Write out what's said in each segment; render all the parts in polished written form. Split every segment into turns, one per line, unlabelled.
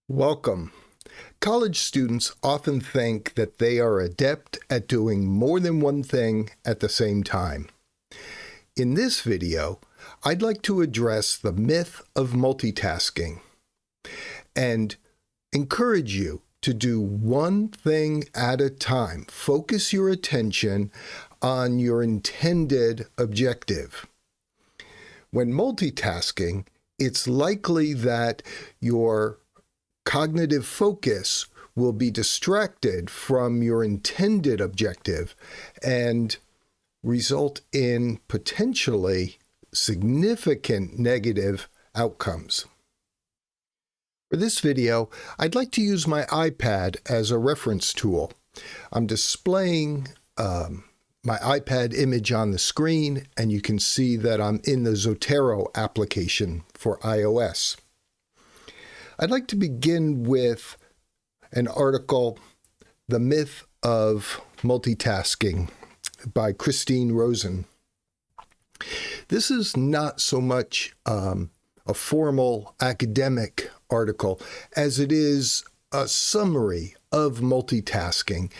Welcome. College students often think that they are adept at doing more than one thing at the same time. In this video, I'd like to address the myth of multitasking and encourage you to do one thing at a time. Focus your attention on your intended objective. When multitasking, it's likely that your cognitive focus will be distracted from your intended objective and result in potentially significant negative outcomes. For this video, I'd like to use my iPad as a reference tool. I'm displaying my iPad image on the screen, and you can see that I'm in the Zotero application for iOS. I'd like to begin with an article, The Myth of Multitasking, by Rosen. This is not so much a formal academic article as it is a summary of multitasking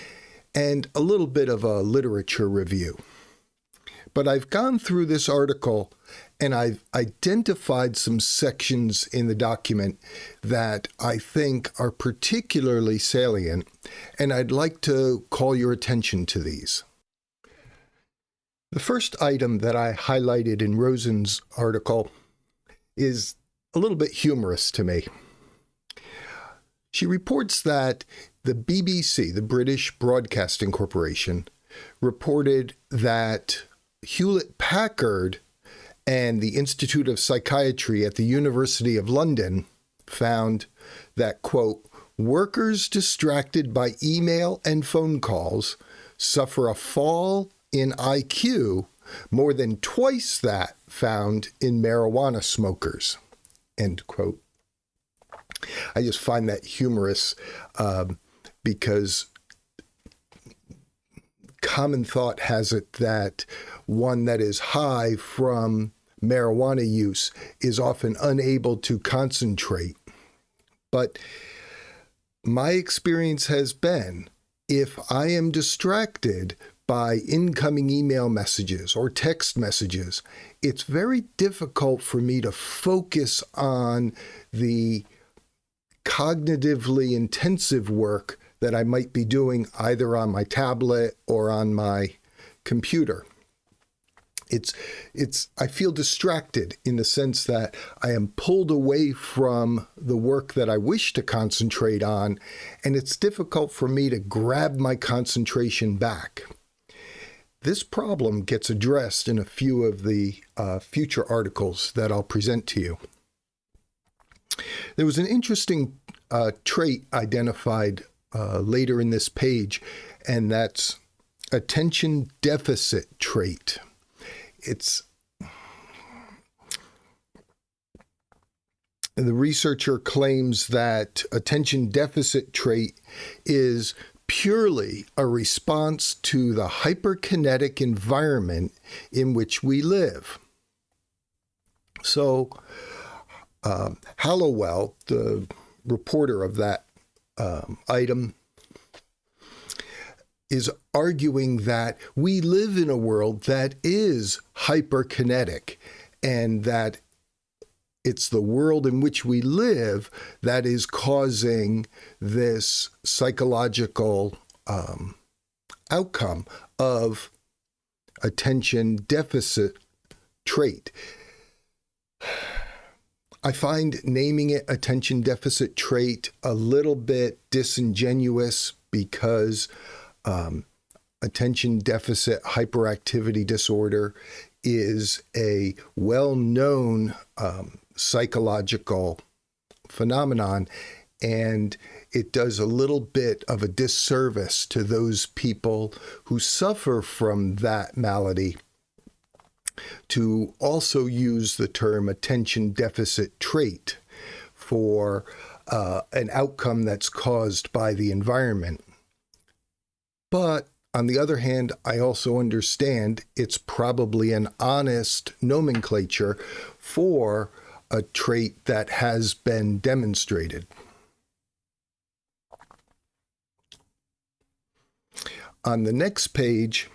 and a little bit of a literature review. But I've gone through this article and I've identified some sections in the document that I think are particularly salient, and I'd like to call your attention to these. The first item that I highlighted in Rosen's article is a little bit humorous to me. She reports that the BBC, the British Broadcasting Corporation, reported that Hewlett-Packard and the Institute of Psychiatry at the University of London found that, quote, workers distracted by email and phone calls suffer a fall in IQ more than twice that found in marijuana smokers, end quote. I just find that humorous because common thought has it that one that is high from marijuana use is often unable to concentrate. But my experience has been, if I am distracted by incoming email messages or text messages, it's very difficult for me to focus on the cognitively intensive work that I might be doing either on my tablet or on my computer. I feel distracted in the sense that I am pulled away from the work that I wish to concentrate on, and it's difficult for me to grab my concentration back. This problem gets addressed in a few of the future articles that I'll present to you. There was an interesting trait identified later in this page, and that's attention deficit trait. The researcher claims that attention deficit trait is purely a response to the hyperkinetic environment in which we live. So, Hallowell, the reporter of that item, is arguing that we live in a world that is hyperkinetic and that it's the world in which we live that is causing this psychological outcome of attention deficit trait. I find naming it attention deficit trait a little bit disingenuous because attention deficit hyperactivity disorder is a well-known psychological phenomenon, and it does a little bit of a disservice to those people who suffer from that malady to also use the term attention deficit trait for an outcome that's caused by the environment. But on the other hand, I also understand it's probably an honest nomenclature for a trait that has been demonstrated. On the next page,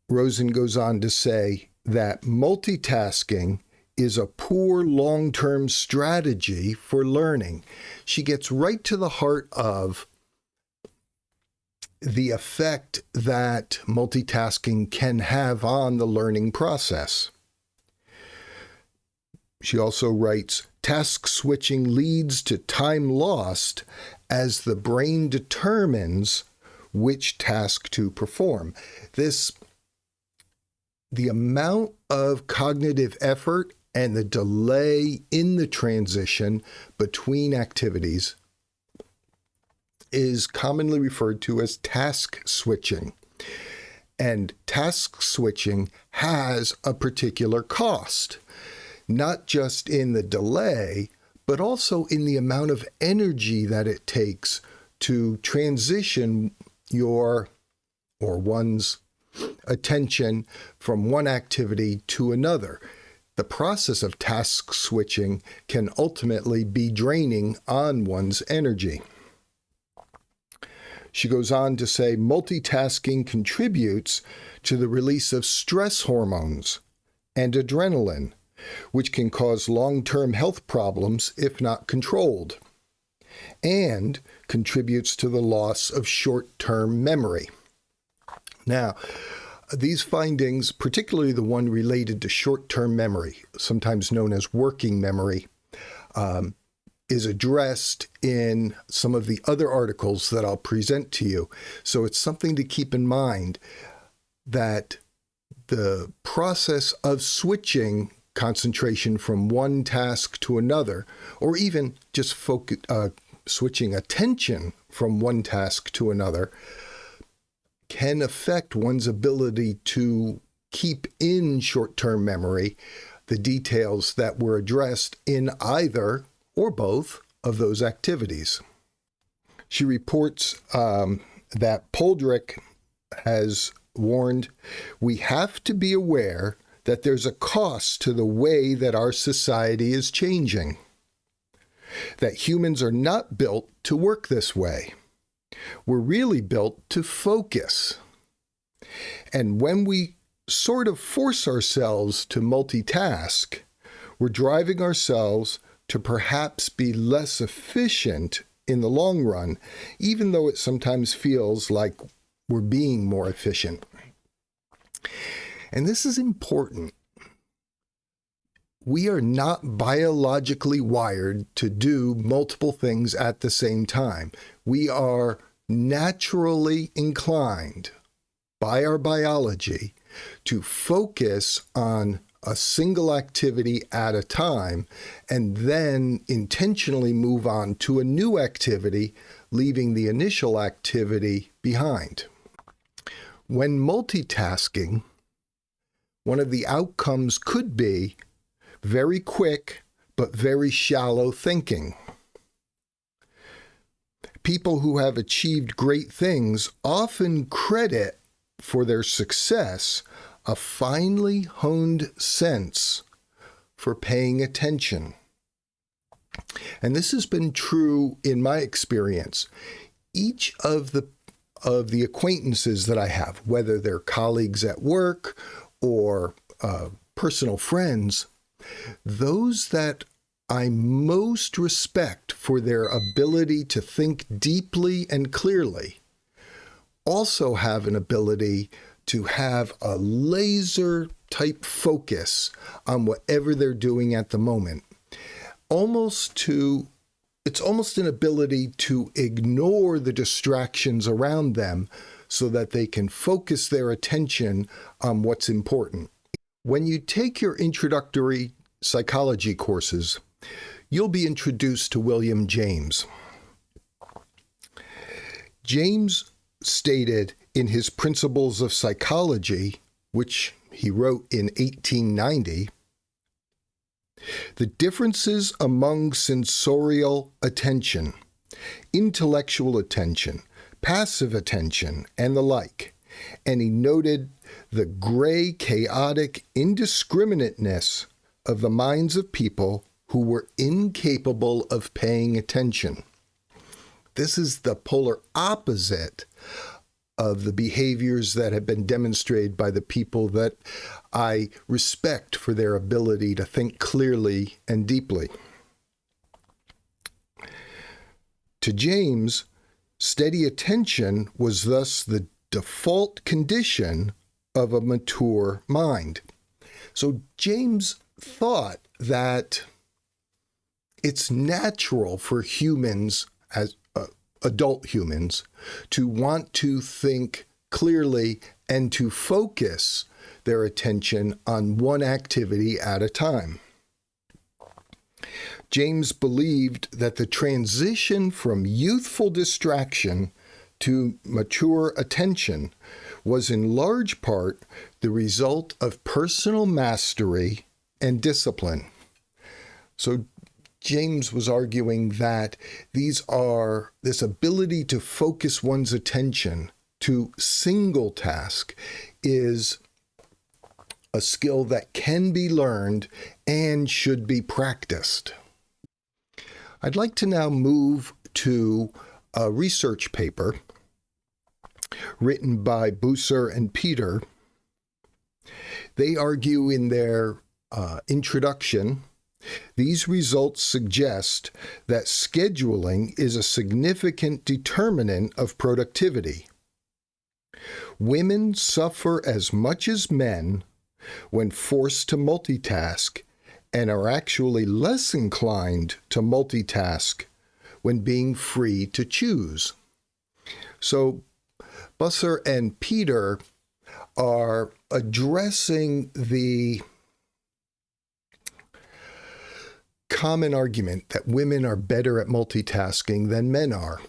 Rosen goes on to say that multitasking is a poor long-term strategy for learning. She gets right to the heart of the effect that multitasking can have on the learning process. She also writes, task switching leads to time lost as the brain determines which task to perform. The amount of cognitive effort and the delay in the transition between activities is commonly referred to as task switching. And task switching has a particular cost, not just in the delay, but also in the amount of energy that it takes to transition your or one's attention from one activity to another. The process of task switching can ultimately be draining on one's energy. She goes on to say multitasking contributes to the release of stress hormones and adrenaline, which can cause long-term health problems if not controlled, and contributes to the loss of short-term memory. Now, these findings, particularly the one related to short-term memory, sometimes known as working memory, is addressed in some of the other articles that I'll present to you. So it's something to keep in mind that the process of switching concentration from one task to another, or even just switching attention from one task to another, can affect one's ability to keep in short-term memory the details that were addressed in either or both of those activities. She reports that Poldrick has warned, we have to be aware that there's a cost to the way that our society is changing, that humans are not built to work this way. We're really built to focus. And when we sort of force ourselves to multitask, we're driving ourselves to perhaps be less efficient in the long run, even though it sometimes feels like we're being more efficient. And this is important. We are not biologically wired to do multiple things at the same time. We are naturally inclined by our biology to focus on a single activity at a time and then intentionally move on to a new activity, leaving the initial activity behind. When multitasking, one of the outcomes could be very quick but very shallow thinking. People who have achieved great things often credit for their success a finely honed sense for paying attention. And this has been true in my experience. Each of the acquaintances that I have, whether they're colleagues at work or personal friends, those that I most respect for their ability to think deeply and clearly also have an ability to have a laser type focus on whatever they're doing at the moment. It's almost an ability to ignore the distractions around them so that they can focus their attention on what's important. When you take your introductory psychology courses, you'll be introduced to William James. James stated in his Principles of Psychology, which he wrote in 1890, the differences among sensorial attention, intellectual attention, passive attention, and the like. And he noted the gray, chaotic indiscriminateness of the minds of people who were incapable of paying attention. This is the polar opposite of the behaviors that have been demonstrated by the people that I respect for their ability to think clearly and deeply. To James, steady attention was thus the default condition of a mature mind. So James thought that it's natural for humans, as adult humans, to want to think clearly and to focus their attention on one activity at a time. James believed that the transition from youthful distraction to mature attention was in large part the result of personal mastery and discipline. So James was arguing that this ability to focus one's attention to single task is a skill that can be learned and should be practiced. I'd like to now move to a research paper written by Busser and Peter. They argue in their introduction, these results suggest that scheduling is a significant determinant of productivity. Women suffer as much as men when forced to multitask and are actually less inclined to multitask when being free to choose. So Busser and Peter are addressing the common argument that women are better at multitasking than men are.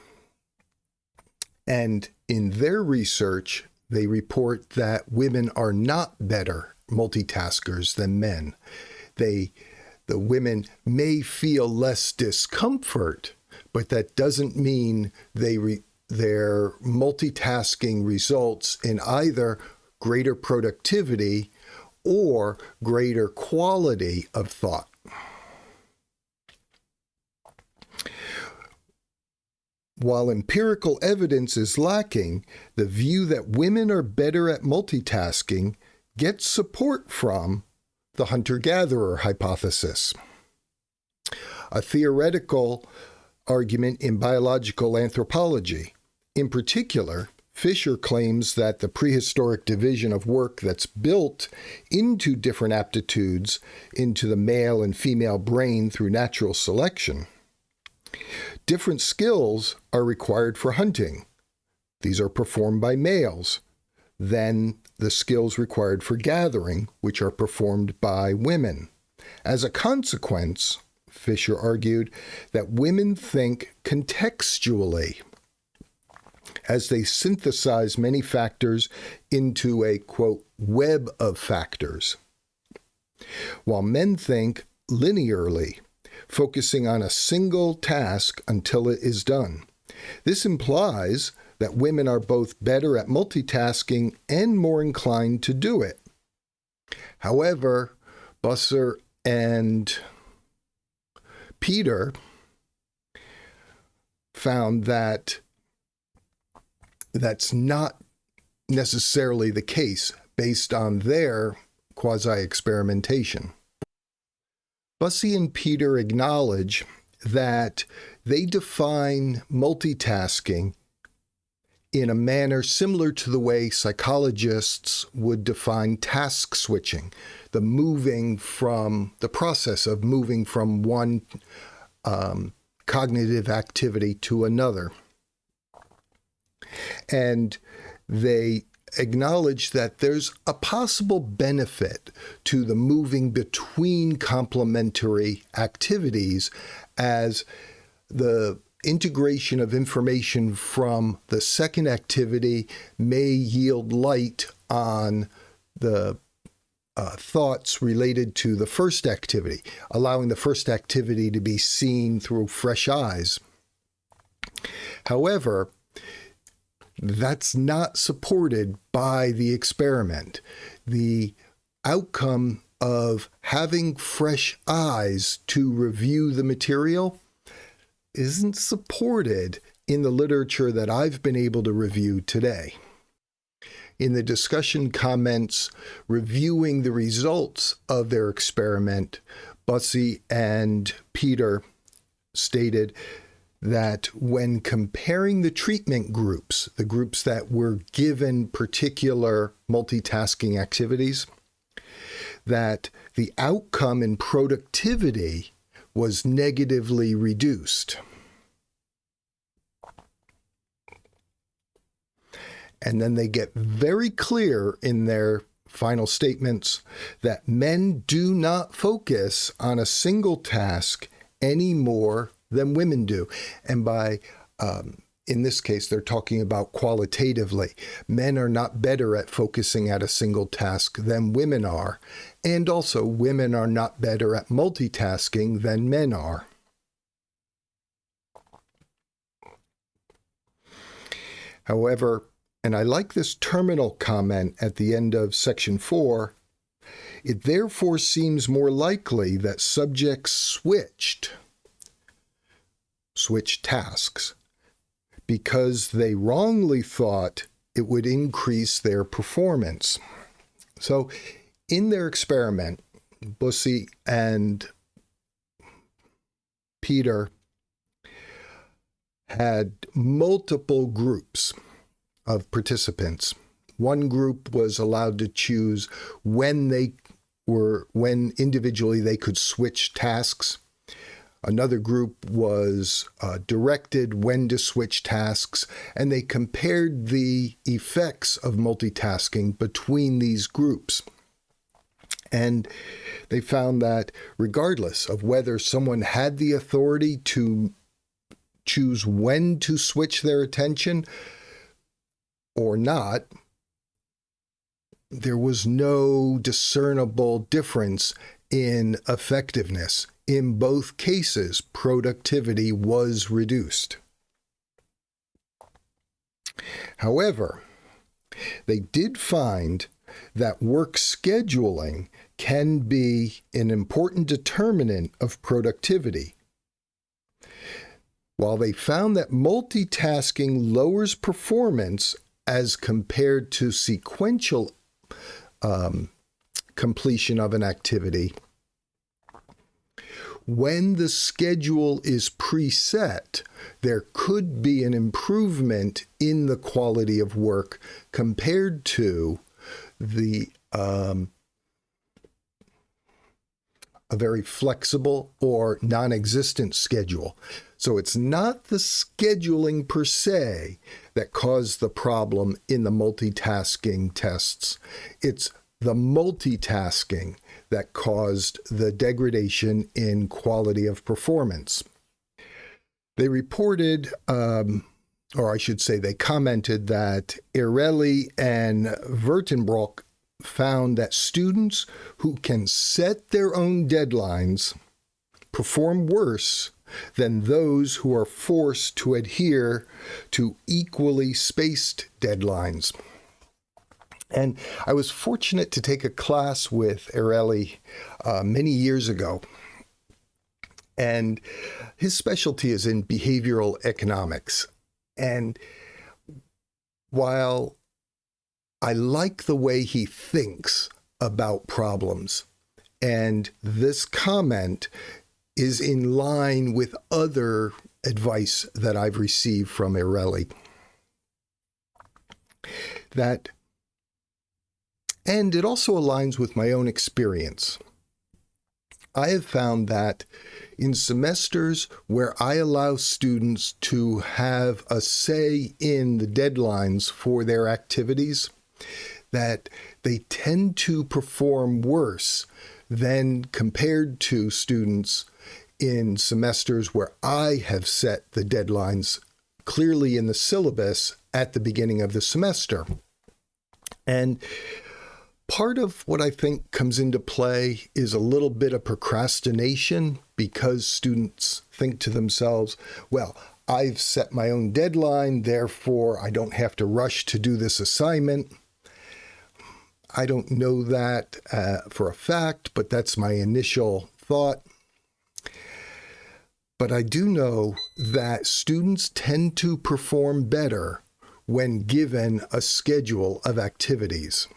And in their research, they report that women are not better multitaskers than men. The women may feel less discomfort, but that doesn't mean their multitasking results in either greater productivity or greater quality of thought. While empirical evidence is lacking, the view that women are better at multitasking gets support from the hunter-gatherer hypothesis, a theoretical argument in biological anthropology. In particular, Fisher claims that the prehistoric division of work that's built into different aptitudes into the male and female brain through natural selection. Different skills are required for hunting. These are performed by males than the skills required for gathering, which are performed by women. As a consequence, Fisher argued that women think contextually as they synthesize many factors into a, quote, web of factors, while men think linearly, focusing on a single task until it is done. This implies that women are both better at multitasking and more inclined to do it. However, Busser and Peter found that that's not necessarily the case based on their quasi-experimentation. Bussey and Peter acknowledge that they define multitasking in a manner similar to the way psychologists would define task switching, the process of moving from one cognitive activity to another. And they acknowledge that there's a possible benefit to the moving between complementary activities as the integration of information from the second activity may yield light on the thoughts related to the first activity, allowing the first activity to be seen through fresh eyes. However, that's not supported by the experiment. The outcome of having fresh eyes to review the material isn't supported in the literature that I've been able to review today. In the discussion comments reviewing the results of their experiment, Bussey and Peter stated that when comparing the treatment groups, the groups that were given particular multitasking activities, that the outcome in productivity was negatively reduced. And then they get very clear in their final statements that men do not focus on a single task any more than women do. And by, in this case, they're talking about qualitatively. Men are not better at focusing at a single task than women are. And also, women are not better at multitasking than men are. However, and I like this terminal comment at the end of section 4, it therefore seems more likely that subjects switched tasks because they wrongly thought it would increase their performance. So in their experiment, Bussey and Peter had multiple groups of participants. One group was allowed to choose when individually they could switch tasks. Another group was directed when to switch tasks, and they compared the effects of multitasking between these groups. And they found that regardless of whether someone had the authority to choose when to switch their attention or not, there was no discernible difference in effectiveness. In both cases, productivity was reduced. However, they did find that work scheduling can be an important determinant of productivity. While they found that multitasking lowers performance as compared to sequential completion of an activity, when the schedule is preset, there could be an improvement in the quality of work compared to a very flexible or non-existent schedule. So it's not the scheduling per se that caused the problem in the multitasking tests. It's the multitasking that caused the degradation in quality of performance. They reported, or I should say they commented, that Ireli and Vertenbroek found that students who can set their own deadlines perform worse than those who are forced to adhere to equally spaced deadlines. And I was fortunate to take a class with Ireli many years ago. And his specialty is in behavioral economics. And while I like the way he thinks about problems, and this comment is in line with other advice that I've received from Ireli, and it also aligns with my own experience. I have found that in semesters where I allow students to have a say in the deadlines for their activities, that they tend to perform worse than compared to students in semesters where I have set the deadlines clearly in the syllabus at the beginning of the semester. And part of what I think comes into play is a little bit of procrastination, because students think to themselves, well, I've set my own deadline, therefore I don't have to rush to do this assignment. I don't know that for a fact, but that's my initial thought. But I do know that students tend to perform better when given a schedule of activities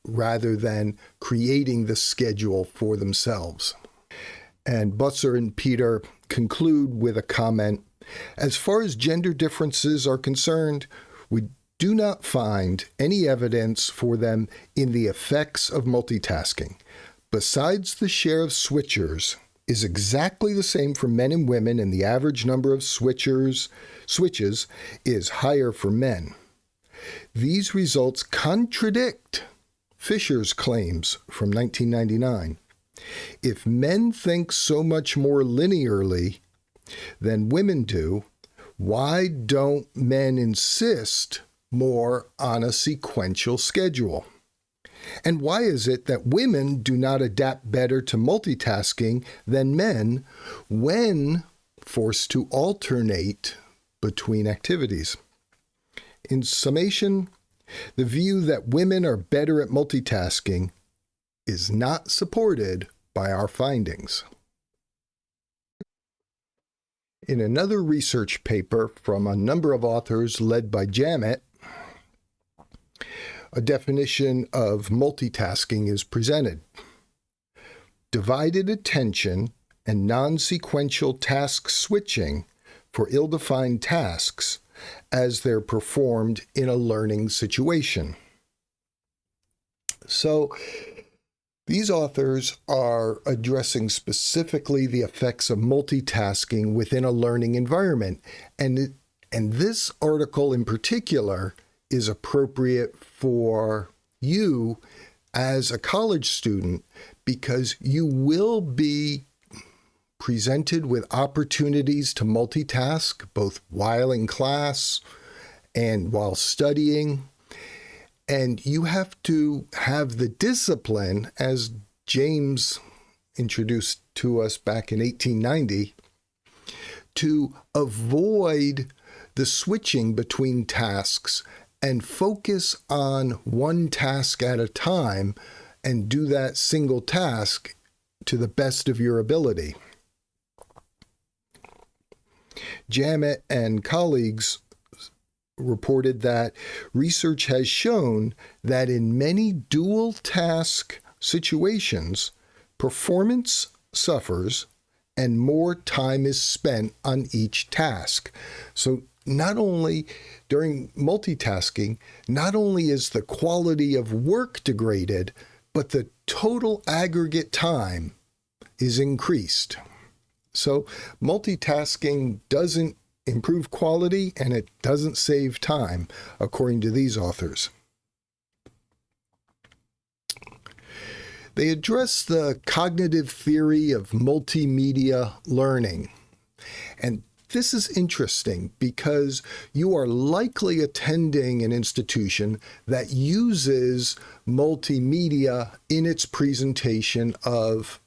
rather than creating the schedule for themselves. And Busser and Peter conclude with a comment, as far as gender differences are concerned, we do not find any evidence for them in the effects of multitasking. Besides, the share of switchers is exactly the same for men and women, and the average number of switches is higher for men. These results contradict Fisher's claims from 1999. If men think so much more linearly than women do, why don't men insist more on a sequential schedule? And why is it that women do not adapt better to multitasking than men when forced to alternate between activities? In summation, the view that women are better at multitasking is not supported by our findings. In another research paper from a number of authors led by Jamet, a definition of multitasking is presented. Divided attention and non-sequential task switching for ill-defined tasks as they're performed in a learning situation. So these authors are addressing specifically the effects of multitasking within a learning environment. And this article in particular is appropriate for you as a college student because you will be presented with opportunities to multitask both while in class and while studying. And you have to have the discipline, as James introduced to us back in 1890, to avoid the switching between tasks and focus on one task at a time and do that single task to the best of your ability. Jamet and colleagues reported that research has shown that in many dual task situations, performance suffers and more time is spent on each task. So not only during multitasking, not only is the quality of work degraded, but the total aggregate time is increased. So multitasking doesn't improve quality and it doesn't save time, according to these authors. They address the cognitive theory of multimedia learning. And this is interesting because you are likely attending an institution that uses multimedia in its presentation of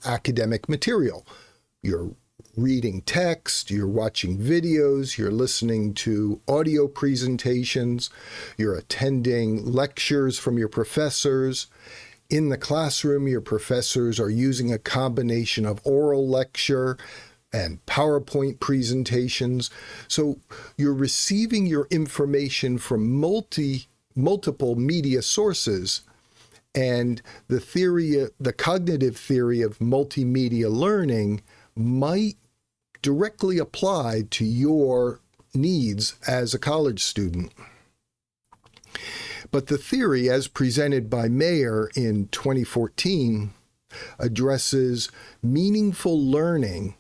academic material. You're reading text, you're watching videos, you're listening to audio presentations, you're attending lectures from your professors. In the classroom, your professors are using a combination of oral lecture and PowerPoint presentations. So you're receiving your information from multiple media sources. And the cognitive theory of multimedia learning might directly apply to your needs as a college student. But the theory, as presented by Mayer in 2014, addresses meaningful learning,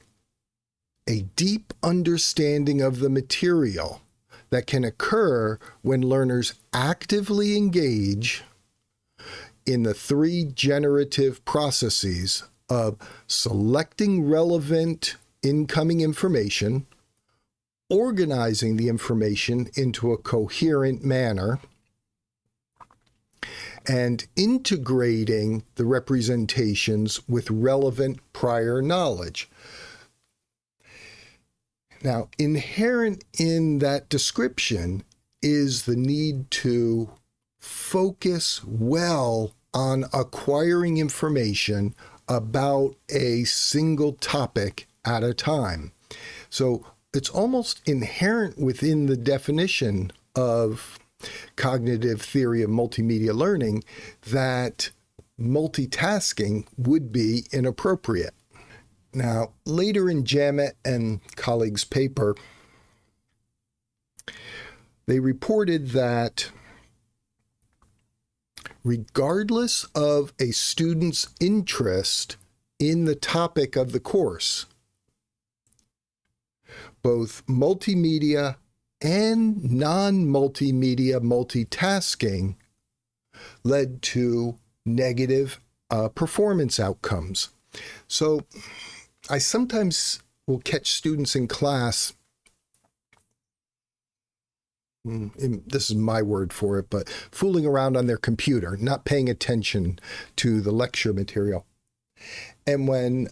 a deep understanding of the material that can occur when learners actively engage in the three generative processes of selecting relevant incoming information, organizing the information into a coherent manner, and integrating the representations with relevant prior knowledge. Now, inherent in that description is the need to focus well on acquiring information about a single topic at a time. So it's almost inherent within the definition of cognitive theory of multimedia learning that multitasking would be inappropriate. Now, later in Jamet and colleagues' paper, they reported that regardless of a student's interest in the topic of the course, both multimedia and non-multimedia multitasking led to negative performance outcomes. So I sometimes will catch students in class, this is my word for it, but fooling around on their computer, not paying attention to the lecture material. And when,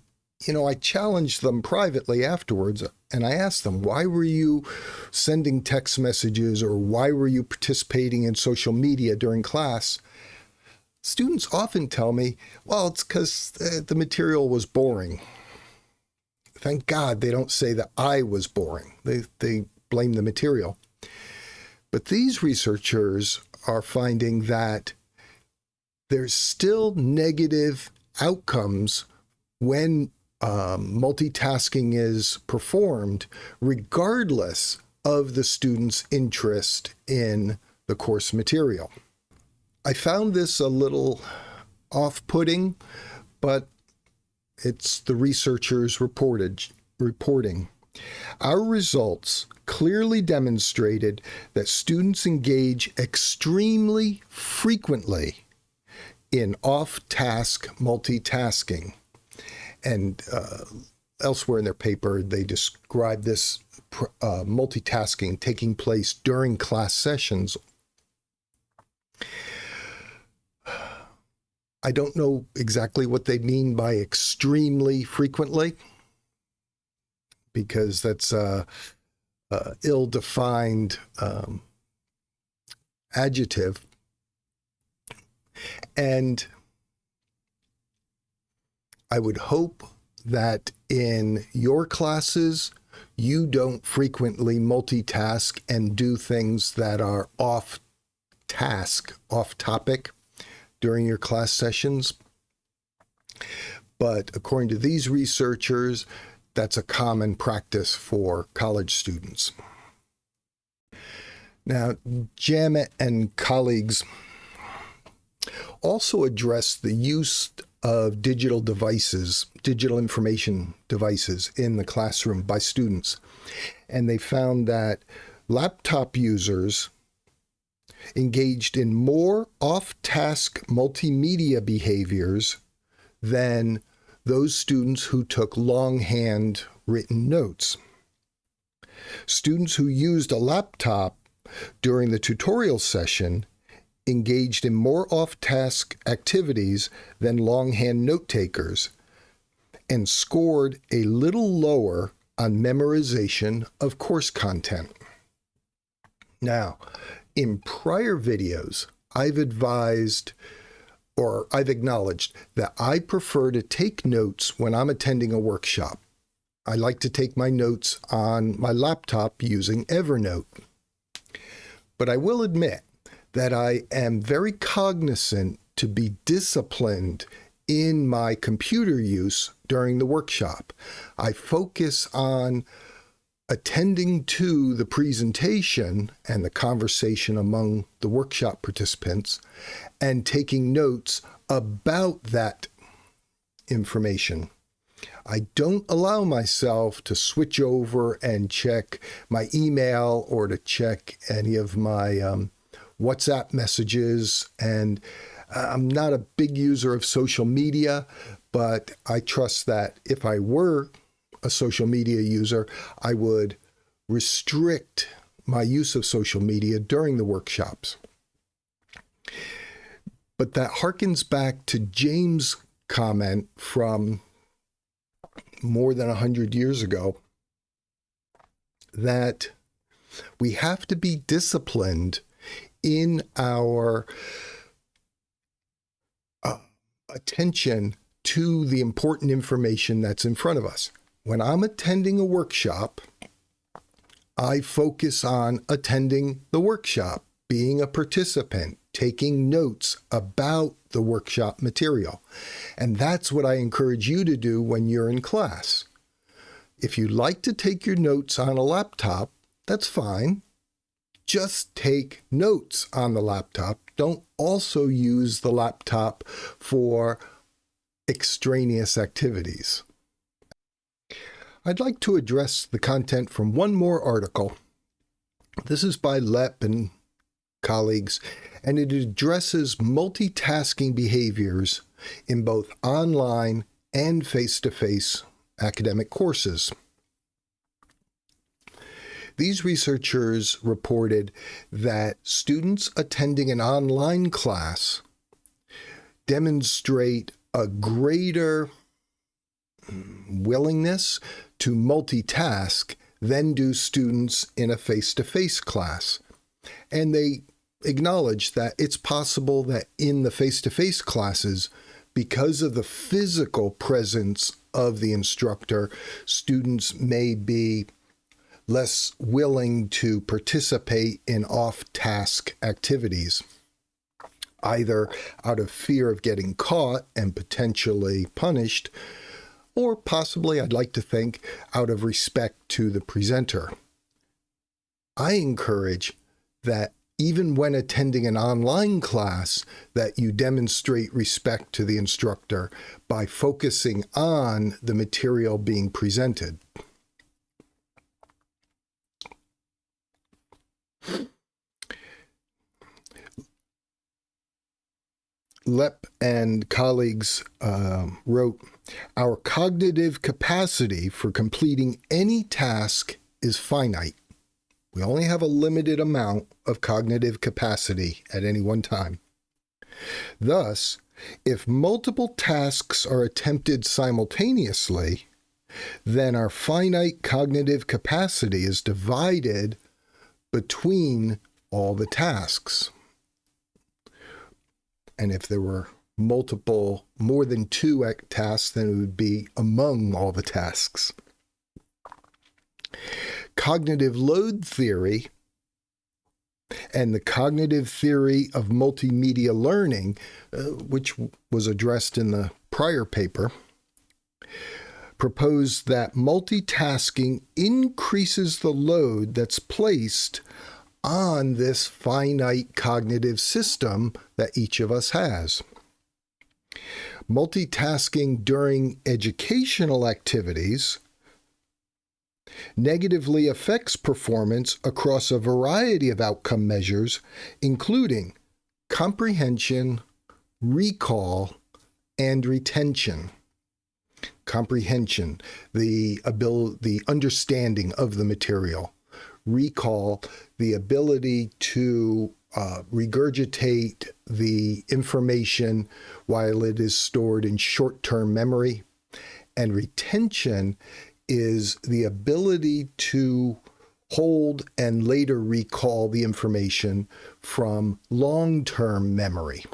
I challenge them privately afterwards, and I ask them, why were you sending text messages or why were you participating in social media during class? Students often tell me, well, it's because the material was boring. Thank God they don't say that I was boring. They blame the material. But these researchers are finding that there's still negative outcomes when multitasking is performed, regardless of the student's interest in the course material. I found this a little off-putting, but it's the researchers reporting. Our results clearly demonstrated that students engage extremely frequently in off-task multitasking. And elsewhere in their paper, they describe this multitasking taking place during class sessions. I don't know exactly what they mean by extremely frequently, because that's a ill-defined adjective. And I would hope that in your classes, you don't frequently multitask and do things that are off task, off topic during your class sessions. But according to these researchers, that's a common practice for college students. Now, Jamet and colleagues also address the use of digital information devices in the classroom by students. And they found that laptop users engaged in more off-task multimedia behaviors than those students who took longhand written notes. Students who used a laptop during the tutorial session engaged in more off-task activities than longhand note takers and scored a little lower on memorization of course content. Now, in prior videos, I've acknowledged that I prefer to take notes when I'm attending a workshop. I like to take my notes on my laptop using Evernote. But I will admit that I am very cognizant to be disciplined in my computer use during the workshop. I focus on attending to the presentation and the conversation among the workshop participants and taking notes about that information. I don't allow myself to switch over and check my email or to check any of my WhatsApp messages. And I'm not a big user of social media, but I trust that if I were a social media user, I would restrict my use of social media during the workshops. But that harkens back to James' comment from more than 100 years ago that we have to be disciplined in our attention to the important information that's in front of us. When I'm attending a workshop, I focus on attending the workshop, being a participant, taking notes about the workshop material. And that's what I encourage you to do when you're in class. If you like to take your notes on a laptop, that's fine. Just take notes on the laptop. Don't also use the laptop for extraneous activities. I'd like to address the content from one more article. This is by Lepp and colleagues, and it addresses multitasking behaviors in both online and face-to-face academic courses. These researchers reported that students attending an online class demonstrate a greater willingness to multitask than do students in a face-to-face class. And they acknowledge that it's possible that in the face-to-face classes, because of the physical presence of the instructor, students may be less willing to participate in off-task activities, either out of fear of getting caught and potentially punished, or possibly, I'd like to think, out of respect to the presenter. I encourage that even when attending an online class, that you demonstrate respect to the instructor by focusing on the material being presented. Lepp and colleagues wrote, "Our cognitive capacity for completing any task is finite. We only have a limited amount of cognitive capacity at any one time. Thus, if multiple tasks are attempted simultaneously, then our finite cognitive capacity is divided between all the tasks." And if there were more than two tasks, then it would be among all the tasks. Cognitive load theory and the cognitive theory of multimedia learning, which was addressed in the prior paper, proposed that multitasking increases the load that's placed on this finite cognitive system that each of us has. Multitasking during educational activities negatively affects performance across a variety of outcome measures, including comprehension, recall, and retention. Comprehension, the understanding of the material. Recall, the ability to regurgitate the information while it is stored in short-term memory. And retention is the ability to hold and later recall the information from long-term memory.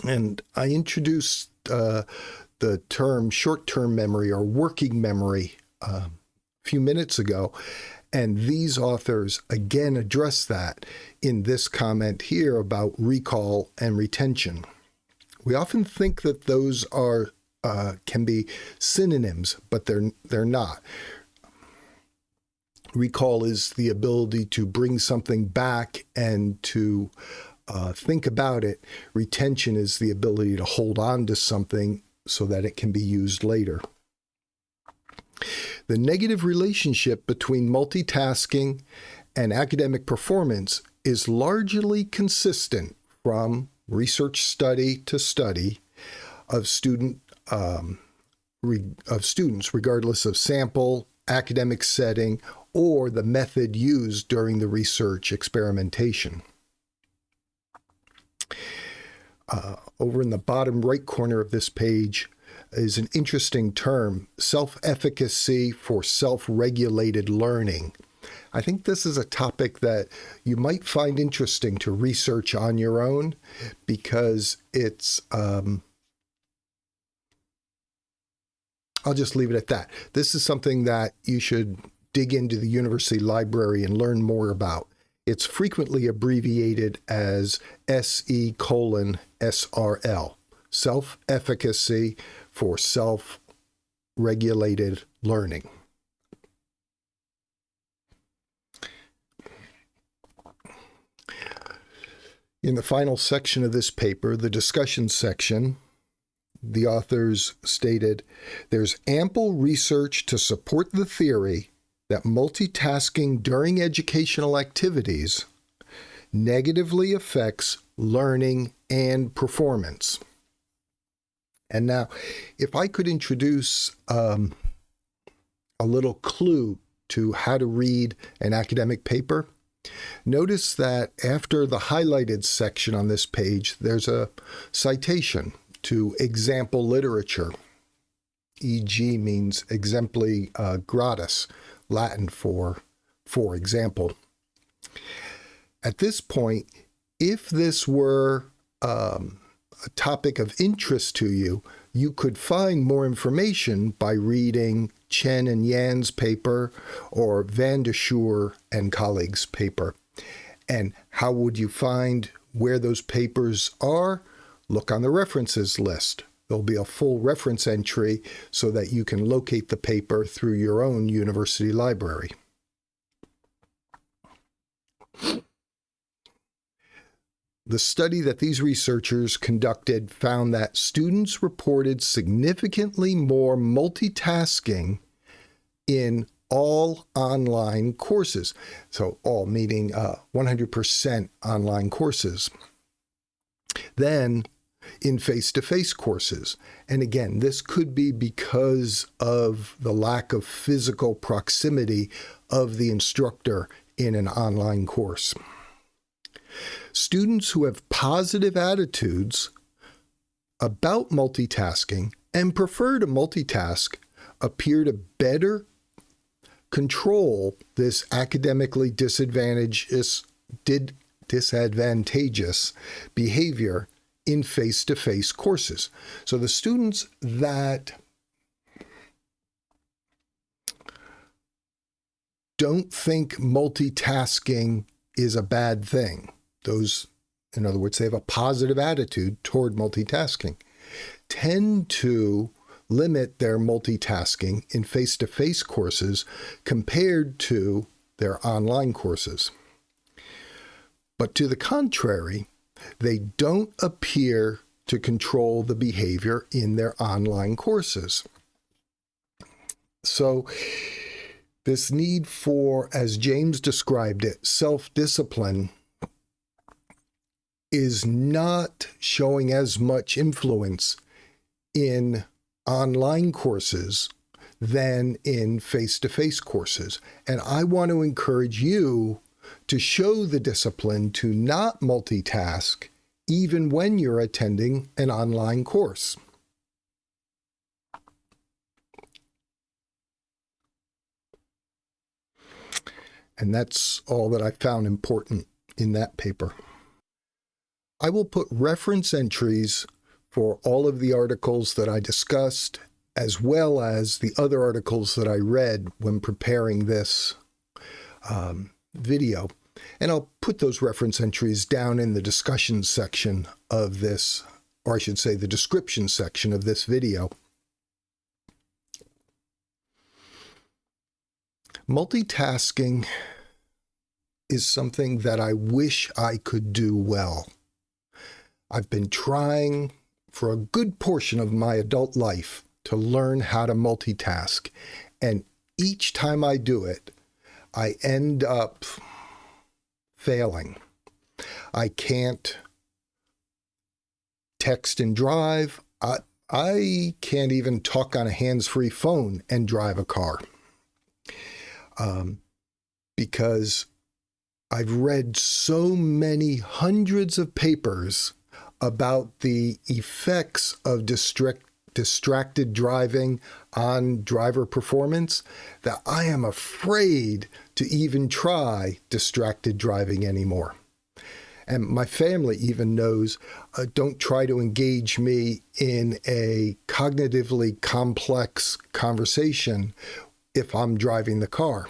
And I introduced the term short-term memory or working memory a few minutes ago. And these authors again address that in this comment here about recall and retention. We often think that those are can be synonyms, but they're not. Recall is the ability to bring something back and to think about it. Retention is the ability to hold on to something so that it can be used later. The negative relationship between multitasking and academic performance is largely consistent from research study to study of students, regardless of sample, academic setting, or the method used during the research experimentation. Over in the bottom right corner of this page is an interesting term, self-efficacy for self-regulated learning. I think this is a topic that you might find interesting to research on your own because it's I'll just leave it at that. This is something that you should dig into the university library and learn more about. It's frequently abbreviated as SE:SRL, self-efficacy for self-regulated learning. In the final section of this paper, the discussion section, the authors stated, there's ample research to support the theory that multitasking during educational activities negatively affects learning and performance. And now, if I could introduce a little clue to how to read an academic paper, notice that after the highlighted section on this page, there's a citation to example literature. E.g. means exempli gratis, Latin for example. At this point, if this were a topic of interest to you, you could find more information by reading Chen and Yan's paper or Van de Schuur and colleagues' paper. And how would you find where those papers are? Look on the references list. There'll be a full reference entry so that you can locate the paper through your own university library. The study that these researchers conducted found that students reported significantly more multitasking in all online courses. So all meaning 100% online courses than in face-to-face courses. And again, this could be because of the lack of physical proximity of the instructor in an online course. Students who have positive attitudes about multitasking and prefer to multitask appear to better control this academically disadvantageous behavior in face-to-face courses. So the students that don't think multitasking is a bad thing, those, in other words, they have a positive attitude toward multitasking, tend to limit their multitasking in face-to-face courses compared to their online courses. But to the contrary, they don't appear to control the behavior in their online courses. So this need for, as James described it, self-discipline is not showing as much influence in online courses than in face-to-face courses. And I want to encourage you to show the discipline to not multitask even when you're attending an online course. And that's all that I found important in that paper. I will put reference entries for all of the articles that I discussed, as well as the other articles that I read when preparing this video. And I'll put those reference entries down in the discussion section of this, or I should say the description section of this video. Multitasking is something that I wish I could do well. I've been trying for a good portion of my adult life to learn how to multitask. And each time I do it, I end up failing. I can't text and drive. I can't even talk on a hands-free phone and drive a car. Because I've read so many hundreds of papers about the effects of distracted driving on driver performance that I am afraid to even try distracted driving anymore. And my family even knows, don't try to engage me in a cognitively complex conversation if I'm driving the car.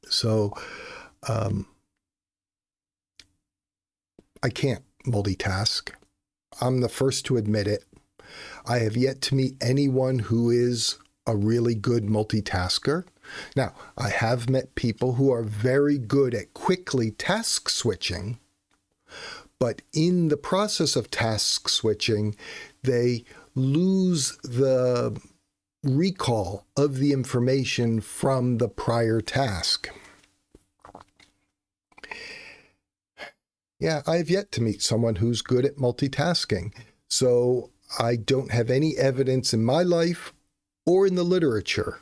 So I can't multitask. I'm the first to admit it. I have yet to meet anyone who is a really good multitasker. Now, I have met people who are very good at quickly task switching, but in the process of task switching, they lose the recall of the information from the prior task. Yeah, I've yet to meet someone who's good at multitasking, so I don't have any evidence in my life or in the literature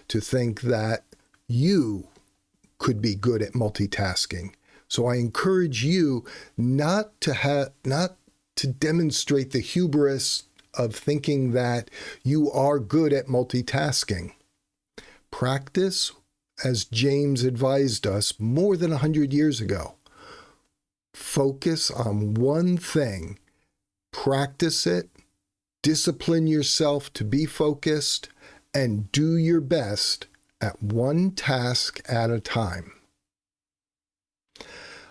to think that you could be good at multitasking. So I encourage you not to demonstrate the hubris of thinking that you are good at multitasking. Practice, as James advised us more than 100 years ago. Focus on one thing, practice it, discipline yourself to be focused, and do your best at one task at a time.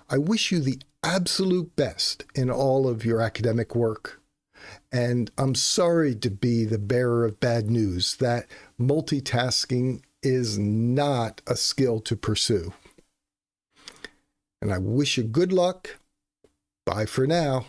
I wish you the absolute best in all of your academic work, and I'm sorry to be the bearer of bad news that multitasking is not a skill to pursue. And I wish you good luck. Bye for now.